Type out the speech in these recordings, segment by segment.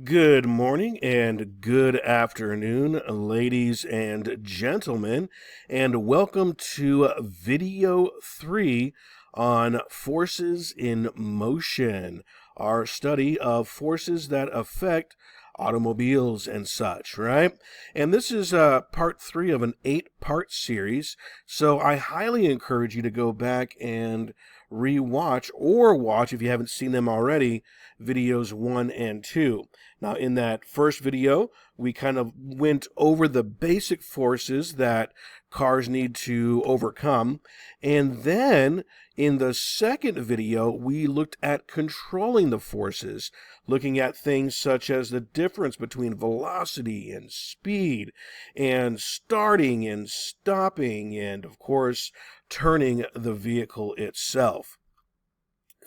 Good morning and good afternoon, ladies and gentlemen, and welcome to video 3 on forces in motion, our study of forces that affect automobiles and such, right? And this is part 3 of an 8-part series, so I highly encourage you to go back and rewatch or watch, if you haven't seen them already, videos 1 and 2. Now, in that first video, we kind of went over the basic forces that cars need to overcome. And then in the second video, we looked at controlling the forces, looking at things such as the difference between velocity and speed, and starting and stopping, and of course, turning the vehicle itself.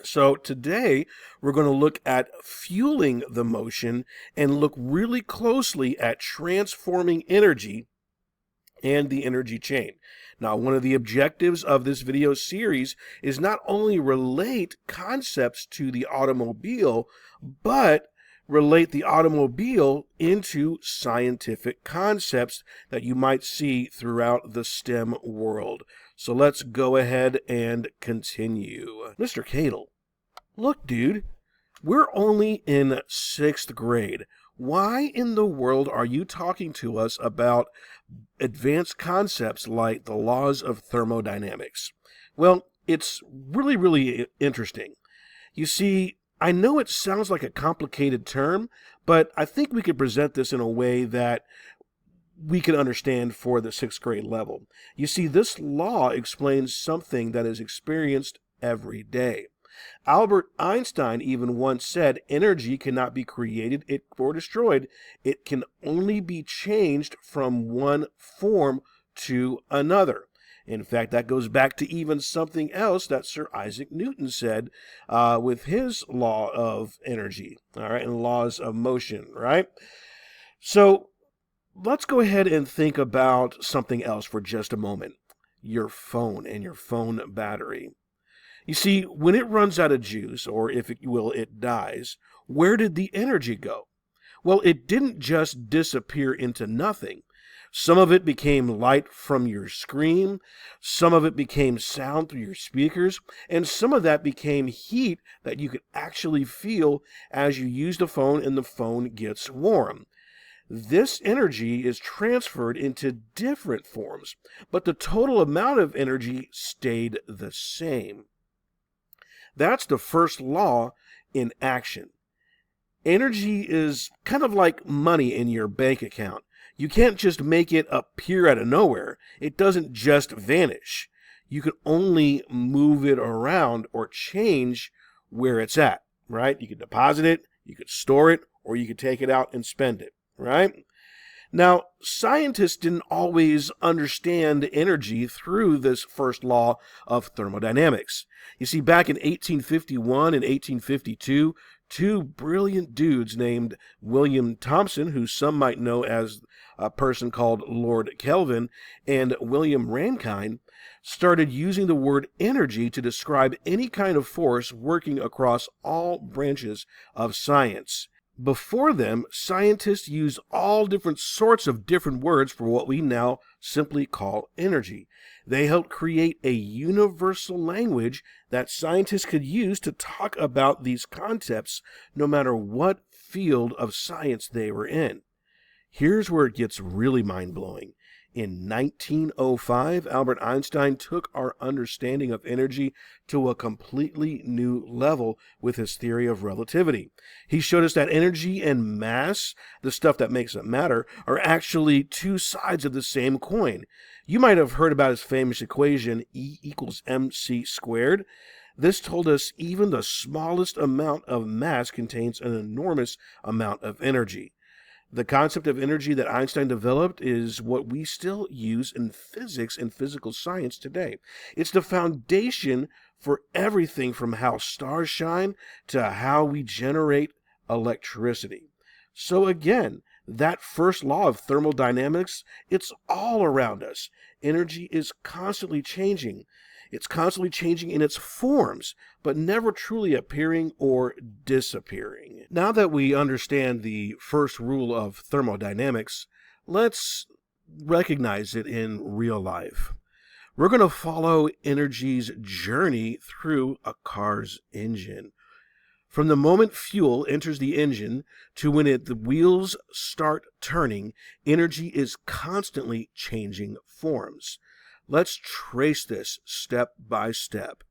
So today we're going to look at fueling the motion and look really closely at transforming energy and the energy chain. Now, one of the objectives of this video series is not only relate concepts to the automobile, but relate the automobile into scientific concepts that you might see throughout the STEM world. So let's go ahead and continue. Mr. Cadle, look, dude, we're only in 6th grade. Why in the world are you talking to us about advanced concepts like the laws of thermodynamics? Well, it's really interesting. You see, I know it sounds like a complicated term, but I think we could present this in a way that we can understand for the 6th grade level. You see, this law explains something that is experienced every day. Albert Einstein even once said energy cannot be created or destroyed. It can only be changed from one form to another. In fact, that goes back to even something else that Sir Isaac Newton said with his law of energy, all right, and laws of motion, right? So let's go ahead and think about something else for just a moment. Your phone and your phone battery. You see, when it runs out of juice, or if it will, it dies, where did the energy go? Well, it didn't just disappear into nothing. Some of it became light from your screen, some of it became sound through your speakers, and some of that became heat that you could actually feel as you use the phone and the phone gets warm. This energy is transferred into different forms, but the total amount of energy stayed the same. That's the first law in action. Energy is kind of like money in your bank account. You can't just make it appear out of nowhere. It doesn't just vanish. You can only move it around or change where it's at, right? You could deposit it, you could store it, or you could take it out and spend it, right? Now, scientists didn't always understand energy through this first law of thermodynamics. You see, back in 1851 and 1852, two brilliant dudes named William Thomson, who some might know as a person called Lord Kelvin, and William Rankine, started using the word energy to describe any kind of force working across all branches of science. Before them, scientists used all different sorts of different words for what we now simply call energy. They helped create a universal language that scientists could use to talk about these concepts no matter what field of science they were in. Here's where it gets really mind-blowing. In 1905, Albert Einstein took our understanding of energy to a completely new level with his theory of relativity. He showed us that energy and mass, the stuff that makes it matter, are actually two sides of the same coin. You might have heard about his famous equation, E equals mc squared. This told us even the smallest amount of mass contains an enormous amount of energy. The concept of energy that Einstein developed is what we still use in physics and physical science today. It's the foundation for everything from how stars shine to how we generate electricity. So again, that first law of thermodynamics, it's all around us. Energy is constantly changing. It's constantly changing in its forms, but never truly appearing or disappearing. Now that we understand the first rule of thermodynamics, let's recognize it in real life. We're going to follow energy's journey through a car's engine. From the moment fuel enters the engine to when the wheels start turning, energy is constantly changing forms. Let's trace this step by step.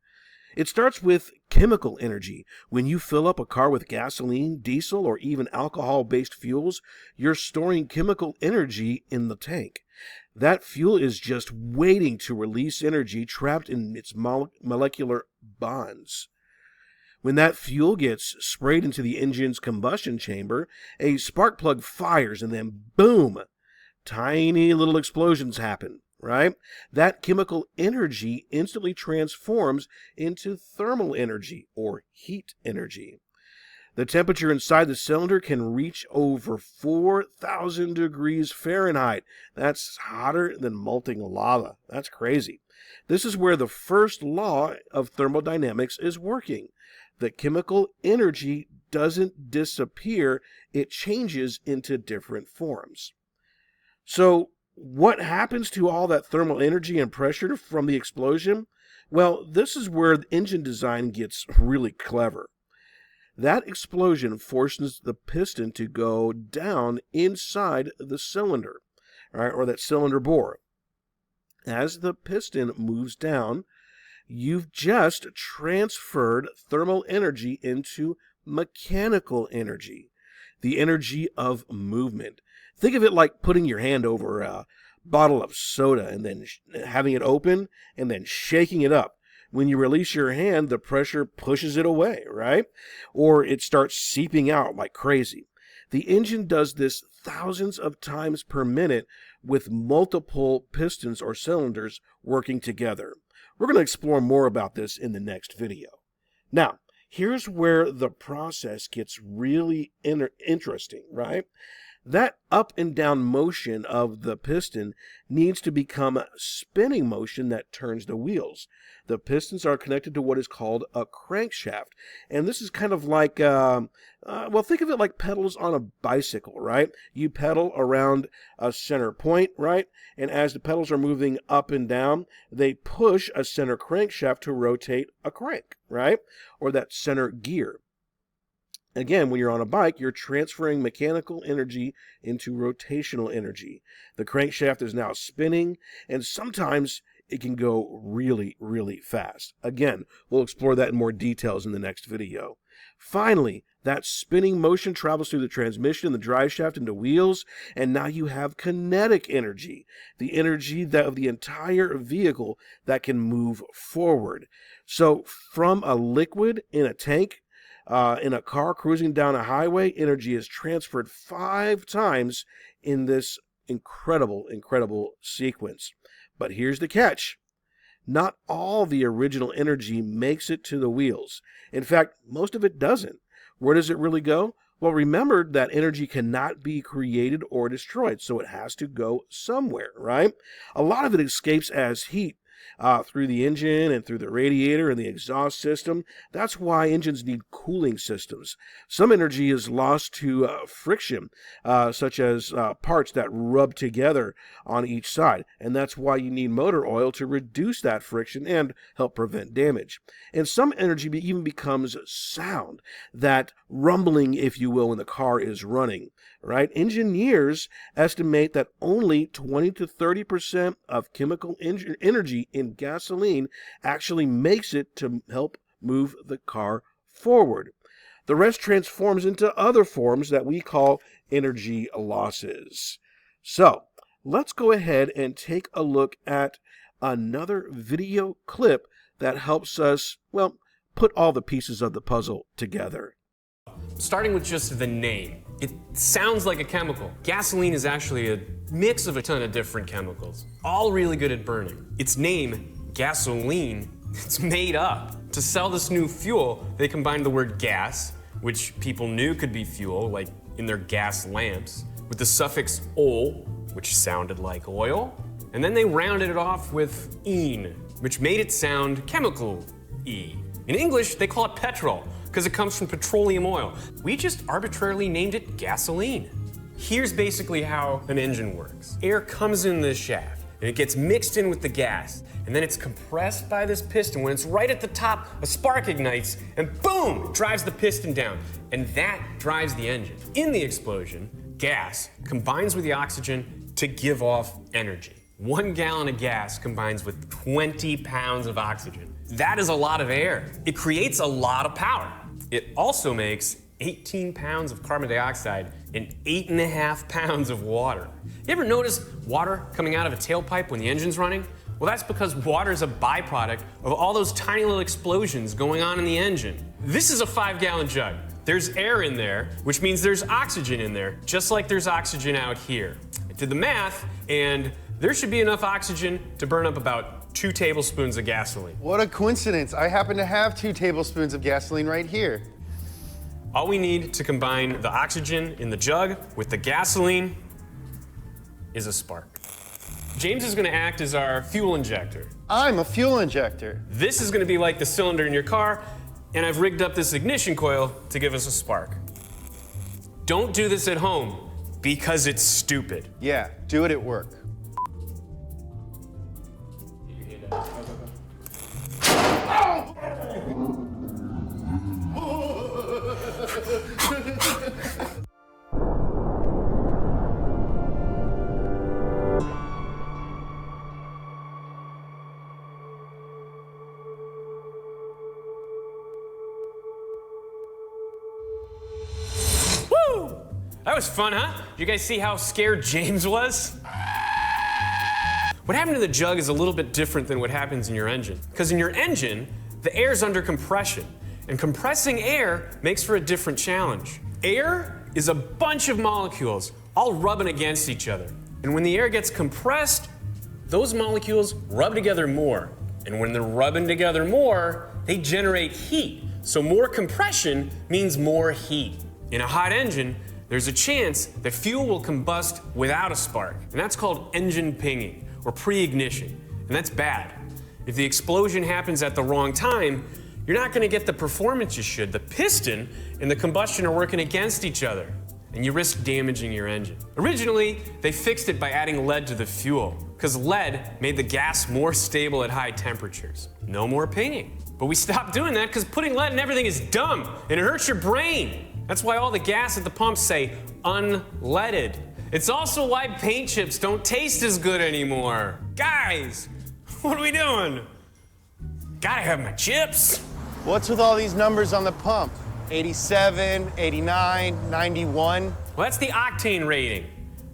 It starts with chemical energy. When you fill up a car with gasoline, diesel, or even alcohol-based fuels, you're storing chemical energy in the tank. That fuel is just waiting to release energy trapped in its molecular bonds. When that fuel gets sprayed into the engine's combustion chamber, a spark plug fires and then boom, tiny little explosions happen, right? That chemical energy instantly transforms into thermal energy or heat energy. The temperature inside the cylinder can reach over 4,000 degrees Fahrenheit. That's hotter than molten lava. That's crazy. This is where the first law of thermodynamics is working. The chemical energy doesn't disappear, it changes into different forms. So, what happens to all that thermal energy and pressure from the explosion? Well, this is where the engine design gets really clever. That explosion forces the piston to go down inside the cylinder, right, or that cylinder bore. As the piston moves down, you've just transferred thermal energy into mechanical energy, the energy of movement. Think of it like putting your hand over a bottle of soda and then having it open and then shaking it up. When you release your hand, the pressure pushes it away, right? Or it starts seeping out like crazy. The engine does this thousands of times per minute with multiple pistons or cylinders working together. We're going to explore more about this in the next video. Now, here's where the process gets really interesting, right? That up and down motion of the piston needs to become a spinning motion that turns the wheels. The pistons are connected to what is called a crankshaft. And this is kind of like, think of it like pedals on a bicycle, right? You pedal around a center point, right? And as the pedals are moving up and down, they push a center crankshaft to rotate a crank, right? Or that center gear. Again, when you're on a bike, you're transferring mechanical energy into rotational energy. The crankshaft is now spinning, and sometimes it can go really, really fast. Again, we'll explore that in more details in the next video. Finally, that spinning motion travels through the transmission, the drive shaft, into wheels, and now you have kinetic energy, the energy of the entire vehicle that can move forward. So from a liquid in a tank, in a car cruising down a highway, energy is transferred 5 times in this incredible sequence. But here's the catch. Not all the original energy makes it to the wheels. In fact, most of it doesn't. Where does it really go? Well, remember that energy cannot be created or destroyed, so it has to go somewhere, right? A lot of it escapes as heat through the engine and through the radiator and the exhaust system. That's why engines need cooling systems. Some energy is lost to friction, such as parts that rub together on each side. And that's why you need motor oil to reduce that friction and help prevent damage. And some energy even becomes sound, that rumbling, if you will, when the car is running. Right? Engineers estimate that only 20 to 30% of chemical energy in gasoline actually makes it to help move the car forward. The rest transforms into other forms that we call energy losses. So, let's go ahead and take a look at another video clip that helps us, well, put all the pieces of the puzzle together. Starting with just the name. It sounds like a chemical. Gasoline is actually a mix of a ton of different chemicals, all really good at burning. Its name, gasoline, it's made up. To sell this new fuel, they combined the word gas, which people knew could be fuel, like in their gas lamps, with the suffix ol, which sounded like oil, and then they rounded it off with "ene," which made it sound chemical-y. In English, they call it petrol, because it comes from petroleum oil. We just arbitrarily named it gasoline. Here's basically how an engine works. Air comes in this shaft, and it gets mixed in with the gas, and then it's compressed by this piston. When it's right at the top, a spark ignites, and boom, drives the piston down, and that drives the engine. In the explosion, gas combines with the oxygen to give off energy. 1 gallon of gas combines with 20 pounds of oxygen. That is a lot of air. It creates a lot of power. It also makes 18 pounds of carbon dioxide and 8.5 pounds of water. You ever notice water coming out of a tailpipe when the engine's running? Well, that's because water is a byproduct of all those tiny little explosions going on in the engine. This is a 5-gallon jug. There's air in there, which means there's oxygen in there, just like there's oxygen out here. I did the math, and there should be enough oxygen to burn up about 2 tablespoons of gasoline. What a coincidence. I happen to have 2 tablespoons of gasoline right here. All we need to combine the oxygen in the jug with the gasoline is a spark. James is gonna act as our fuel injector. I'm a fuel injector. This is gonna be like the cylinder in your car, and I've rigged up this ignition coil to give us a spark. Don't do this at home, because it's stupid. Yeah, do it at work. Woo! That was fun, huh? You guys see how scared James was? What happened to the jug is a little bit different than what happens in your engine. Because in your engine, the air's under compression. And compressing air makes for a different challenge. Air is a bunch of molecules all rubbing against each other. And when the air gets compressed, those molecules rub together more. And when they're rubbing together more, they generate heat. So more compression means more heat. In a hot engine, there's a chance that fuel will combust without a spark. And that's called engine pinging, or pre-ignition. And that's bad. If the explosion happens at the wrong time, you're not gonna get the performance you should. The piston and the combustion are working against each other, and you risk damaging your engine. Originally, they fixed it by adding lead to the fuel, because lead made the gas more stable at high temperatures. No more pinging. But we stopped doing that because putting lead in everything is dumb, and it hurts your brain. That's why all the gas at the pumps say unleaded. It's also why paint chips don't taste as good anymore. Guys, what are we doing? Gotta have my chips. What's with all these numbers on the pump? 87, 89, 91? Well, that's the octane rating.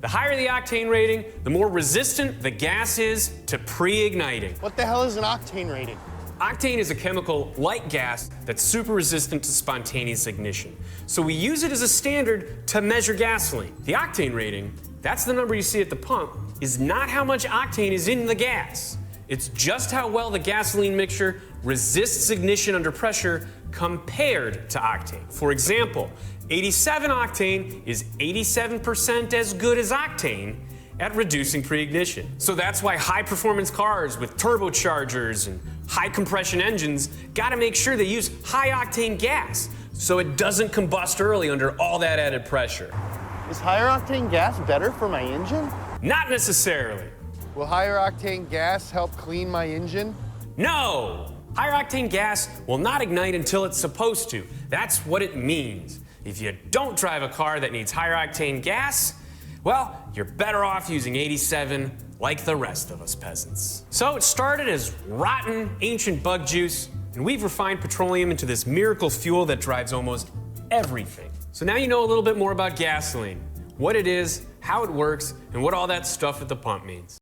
The higher the octane rating, the more resistant the gas is to pre-igniting. What the hell is an octane rating? Octane is a chemical like gas that's super resistant to spontaneous ignition. So we use it as a standard to measure gasoline. The octane rating, that's the number you see at the pump, is not how much octane is in the gas. It's just how well the gasoline mixture resists ignition under pressure compared to octane. For example, 87 octane is 87% as good as octane at reducing pre-ignition. So that's why high-performance cars with turbochargers and high-compression engines gotta make sure they use high-octane gas so it doesn't combust early under all that added pressure. Is higher octane gas better for my engine? Not necessarily. Will higher octane gas help clean my engine? No! Higher octane gas will not ignite until it's supposed to. That's what it means. If you don't drive a car that needs higher octane gas, well, you're better off using 87 like the rest of us peasants. So it started as rotten, ancient bug juice, and we've refined petroleum into this miracle fuel that drives almost everything. So now you know a little bit more about gasoline, what it is, how it works, and what all that stuff at the pump means.